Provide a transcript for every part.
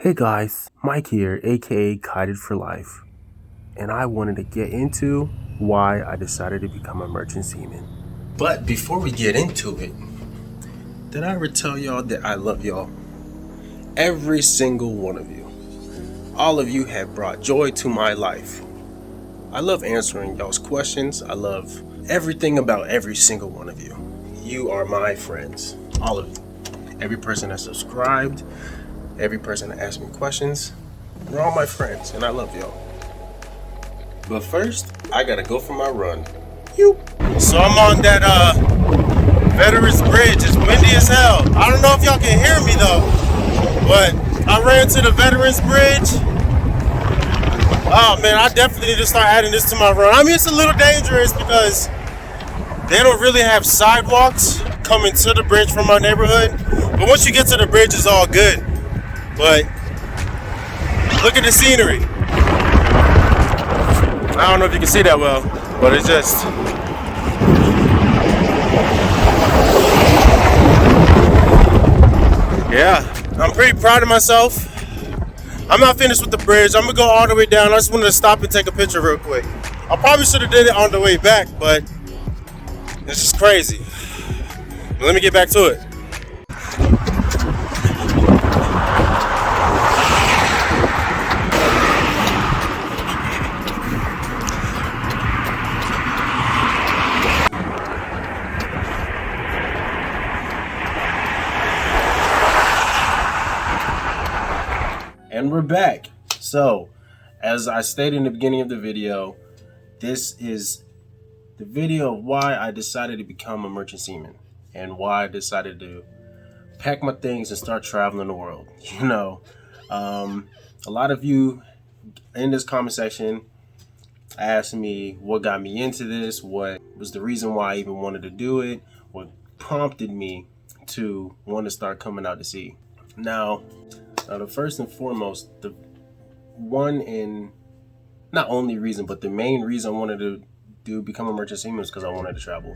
Hey guys, Mike here, aka Kited for Life, and I wanted to get into why I decided to become a merchant seaman. But before we get into it, did I ever tell y'all that I love y'all? Every single one of you. All of you have brought joy to my life. I love answering y'all's questions. I love everything about every single one of you. You are my friends, all of you. Every person that subscribed, every person that asked me questions, you're all my friends, and I love y'all. But first, I gotta go for my run. So I'm on that Veterans Bridge. It's windy as hell. I don't know if y'all can hear me though, but I ran to the Veterans Bridge. Oh man, I definitely need to start adding this to my run. I mean, it's a little dangerous because they don't really have sidewalks coming to the bridge from our neighborhood. But once you get to the bridge, it's all good. But look at the scenery. I don't know if you can see that well, but it's just... Yeah, I'm pretty proud of myself. I'm not finished with the bridge. I'm gonna go all the way down. I just wanted to stop and take a picture real quick. I probably should have did it on the way back, but it's just crazy. But let me get back to it. And we're back. So, as I stated in the beginning of the video, this is the video of why I decided to become a merchant seaman and why I decided to pack my things and start traveling the world. A lot of you in this comment section asked me what got me into this, what was the reason why I even wanted to do it, what prompted me to want to start coming out to sea. Now, the first and foremost, the one and not only reason, but the main reason I wanted to become a merchant seaman was because I wanted to travel.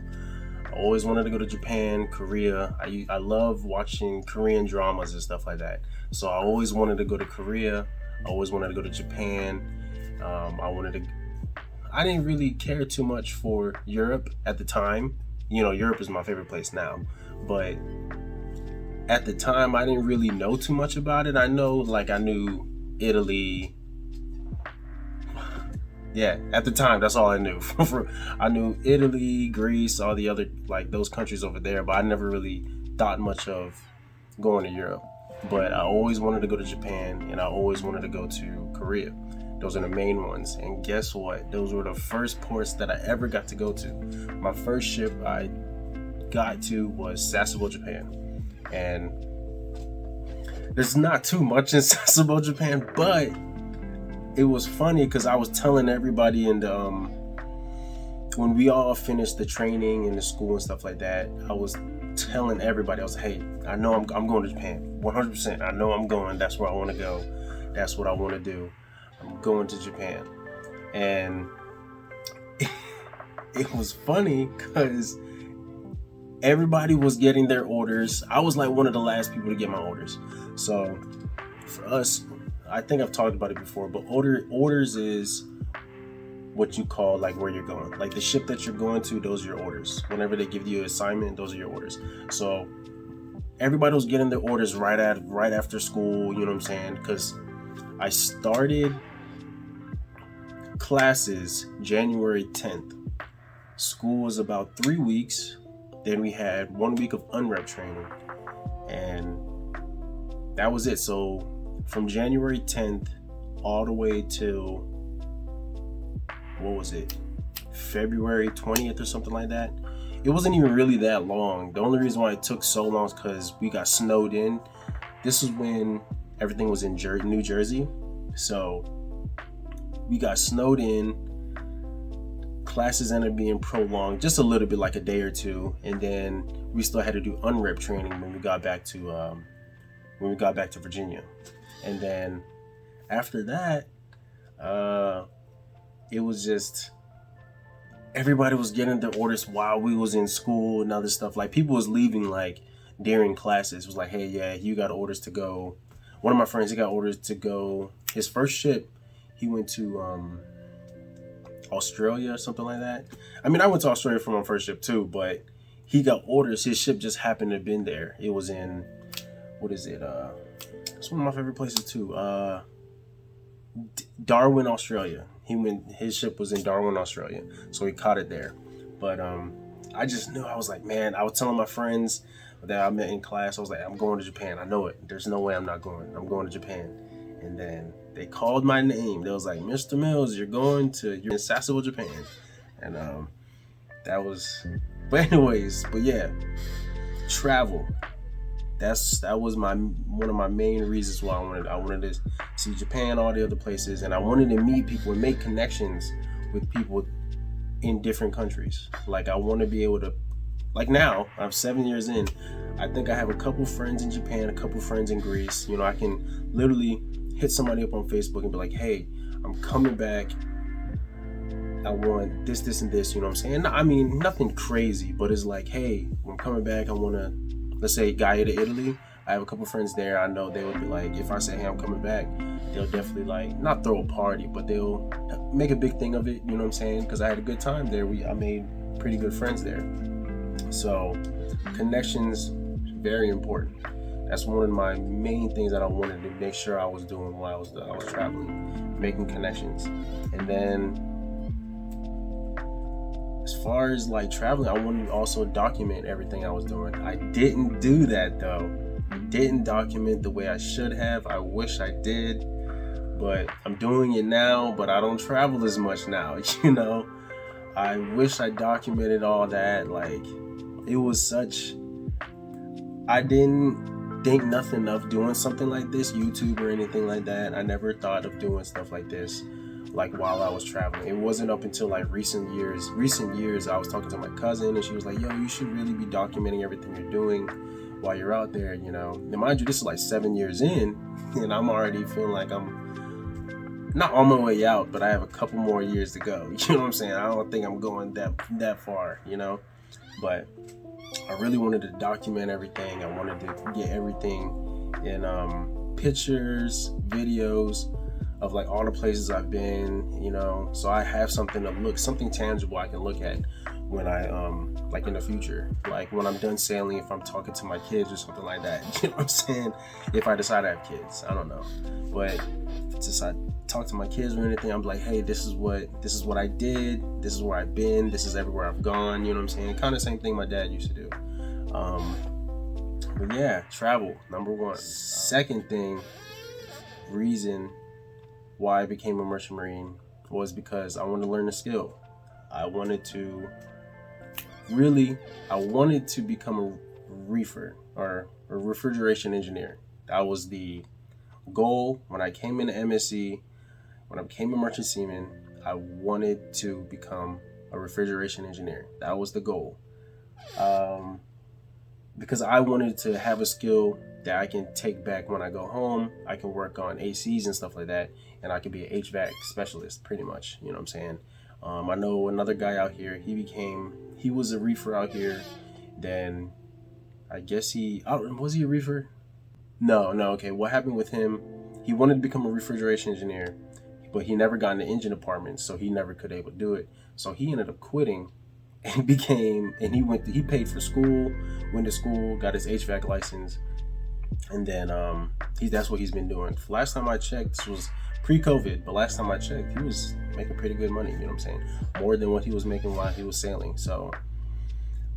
I always wanted to go to Japan, Korea. I love watching Korean dramas and stuff like that. So I always wanted to go to Korea. I always wanted to go to Japan. I didn't really care too much for Europe at the time. Europe is my favorite place now, but at the time, I didn't really know too much about it. I knew Italy. Yeah, at the time, that's all I knew. I knew Italy, Greece, all the other, those countries over there, but I never really thought much of going to Europe. But I always wanted to go to Japan, and I always wanted to go to Korea. Those are the main ones. And guess what? Those were the first ports that I ever got to go to. My first ship I got to was Sasebo, Japan. And there's not too much in Sasebo, Japan, but it was funny because I was telling everybody when we all finished the training in the school and stuff like that, I was telling everybody, I was like, hey, I know I'm going to Japan, 100%. I know I'm going. That's where I want to go. That's what I want to do. I'm going to Japan. And it was funny because everybody was getting their orders. I was like one of the last people to get my orders. So for us, I think I've talked about it before, but orders is what you call where you're going. Like the ship that you're going to, those are your orders. Whenever they give you an assignment, those are your orders. So everybody was getting their orders right after school, you know what I'm saying? Because I started classes January 10th. School was about 3 weeks. Then we had 1 week of unrep training, and that was it. So from January 10th all the way till, February 20th or something like that. It wasn't even really that long. The only reason why it took so long is because we got snowed in. This is when everything was in New Jersey. So we got snowed in. Classes ended up being prolonged just a little bit, like a day or two, and then we still had to do unrep training when we got back to Virginia. And then after that, it was just everybody was getting their orders while we was in school and other stuff. Like people was leaving during classes. It was like, hey, yeah, you got orders to go one of my friends, he got orders to go. His first ship, he went to Australia or something like that. I mean, I went to Australia for my first ship too, but he got orders. His ship just happened to have been there. It was in, what is it? It's one of my favorite places too. Darwin, Australia. His ship was in Darwin, Australia, so he caught it there. But I just knew, I was like, man, I was telling my friends that I met in class, I was like, I'm going to Japan. I know it. There's no way I'm not going. I'm going to Japan. And then they called my name. They was like, Mr. Mills, you're in Sasebo, Japan. And that was, but anyways, but yeah, travel. That was one of my main reasons why I wanted to see Japan, all the other places, and I wanted to meet people and make connections with people in different countries. Like, I want to be able to, like, now I'm 7 years in, I think I have a couple friends in Japan, a couple friends in Greece. You know, I can literally hit somebody up on Facebook and be like, hey, I'm coming back, I want this, and this, you know what I'm saying? I mean, nothing crazy, but it's like, hey, I'm coming back, I want to, let's say Gaia to Italy. I have a couple friends there. I know they would be like, if I say, hey, I'm coming back, they'll definitely, like, not throw a party, but they'll make a big thing of it, you know what I'm saying? Because I had a good time there. I made pretty good friends there. So connections, very important. That's one of my main things that I wanted to make sure I was doing while I was traveling, making connections. And then as far as like traveling, I wanted to also document everything I was doing. I didn't do that though. I didn't document the way I should have. I wish I did, but I'm doing it now, but I don't travel as much now, you know? I wish I documented all that. Like, it was such, I didn't think nothing of doing something like this, YouTube or anything like that. I never thought of doing stuff like this, like while I was traveling. It wasn't up until like recent years, I was talking to my cousin and she was like, yo, you should really be documenting everything you're doing while you're out there, you know. Now, mind you, this is like 7 years in and I'm already feeling like I'm not on my way out, but I have a couple more years to go. You know what I'm saying? I don't think I'm going that far, you know. But I really wanted to document everything. I wanted to get everything in pictures, videos of like all the places I've been, you know, so I have something to look, something tangible I can look at when I like in the future, like when I'm done sailing, if I'm talking to my kids or something like that. You know what I'm saying? If I decide to have kids, I don't know, but if I talk to my kids or anything, I'm like, hey, this is what I did, this is where I've been, this is everywhere I've gone, you know what I'm saying? Kind of same thing my dad used to do. But yeah, travel, number one. Second thing, reason why I became a merchant marine was because I wanted to learn a skill. I wanted to become a reefer or a refrigeration engineer. That was the goal when I came into MSC. When I became a merchant seaman, I wanted to become a refrigeration engineer. That was the goal. Because I wanted to have a skill that I can take back when I go home. I can work on ACs and stuff like that, and I can be an HVAC specialist pretty much, you know what I'm saying? I know another guy out here, he was a reefer out here, then I guess was he a reefer? No, okay, what happened with him, he wanted to become a refrigeration engineer, but he never got in the engine department, so he never could able to do it. So he ended up quitting and he paid for school, went to school, got his HVAC license, and then that's what he's been doing. Last time I checked, this was pre-COVID, but last time I checked, he was making pretty good money, you know what I'm saying? More than what he was making while he was sailing. So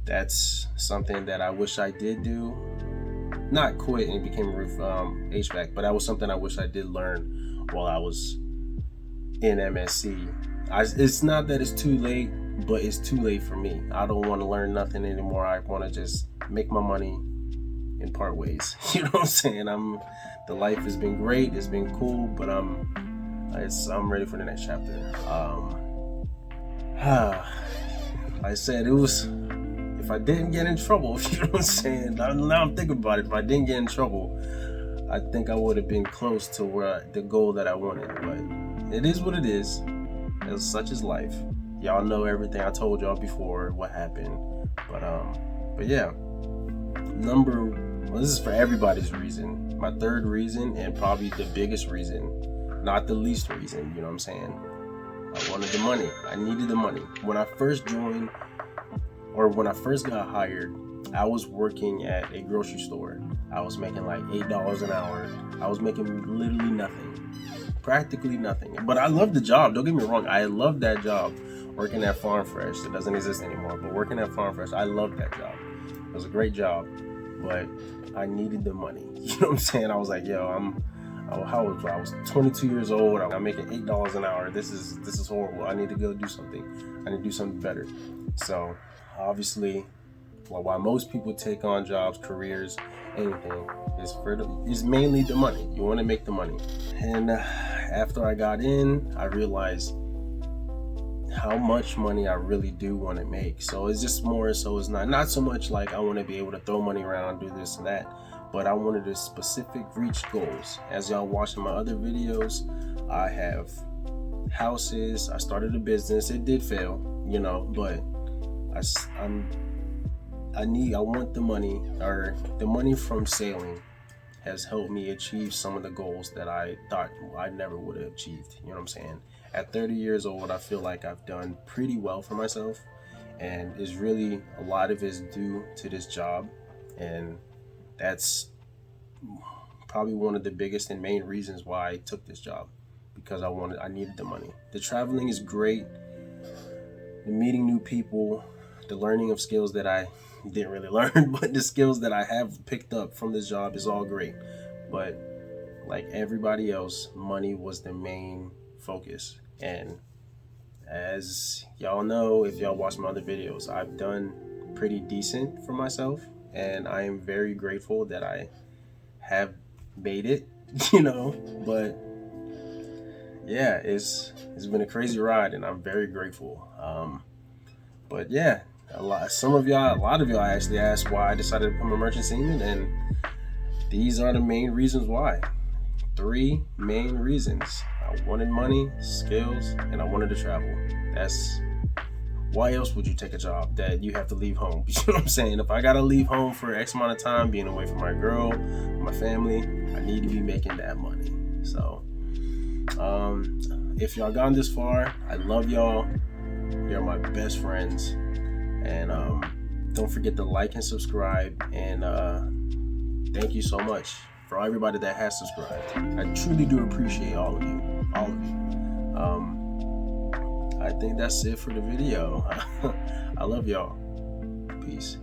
that's something that I wish I did do. Not quit and became HVAC, but that was something I wish I did learn while I was in MSC. It's not that it's too late, but it's too late for me. I don't want to learn nothing anymore. I want to just make my money in part ways. You know what I'm saying? The life has been great. It's been cool, but I'm ready for the next chapter. Like I said, it was, if I didn't get in trouble, you know what I'm saying? Now I'm thinking about it. If I didn't get in trouble, I think I would have been close to the goal that I wanted. But it is what it is. It's such is life. Y'all know everything I told y'all before what happened. But yeah, number Well, this is for everybody's reason. My third reason, and probably the biggest reason, not the least reason, you know what I'm saying? I wanted the money. I needed the money. When I first joined, or when I first got hired, I was working at a grocery store. I was making like $8 an hour. I was making literally nothing, practically nothing. But I loved the job. Don't get me wrong. I loved that job. Working at Farm Fresh. It doesn't exist anymore. But working at Farm Fresh, I loved that job. It was a great job. But I needed the money. You know what I'm saying? I was like, yo, how old was I? I was 22 years old. I'm making $8 an hour. This is horrible. I need to go do something. I need to do something better. So obviously, while most people take on jobs, careers, anything, it's mainly the money. You want to make the money. And after I got in, I realized how much money I really do want to make. So it's just more so it's not so much like I want to be able to throw money around, do this and that, but I wanted to specific reach goals. As y'all watching my other videos, I have houses. I started a business. It did fail, but I want the money, or the money from sailing has helped me achieve some of the goals that I thought I never would have achieved. You know what I'm saying? At 30 years old, I feel like I've done pretty well for myself, and it's really a lot of it's due to this job, and that's probably one of the biggest and main reasons why I took this job, because I needed the money. The traveling is great, the meeting new people, the learning of skills that I didn't really learn, but the skills that I have picked up from this job is all great. But like everybody else, money was the main focus. And as y'all know, if y'all watch my other videos, I've done pretty decent for myself, and I am very grateful that I have made it, but yeah, it's been a crazy ride, and I'm very grateful. But yeah, a lot of y'all actually asked why I decided to become a merchant seaman, and these are the main reasons why. 3 main reasons. I wanted money, skills, and I wanted to travel. That's why else would you take a job that you have to leave home? You know what I'm saying? If I gotta leave home for X amount of time, being away from my girl, my family, I need to be making that money. So if y'all gone this far, I love y'all. You're my best friends. And don't forget to like and subscribe. And thank you so much for everybody that has subscribed. I truly do appreciate all of you. I think that's it for the video. I love y'all. Peace.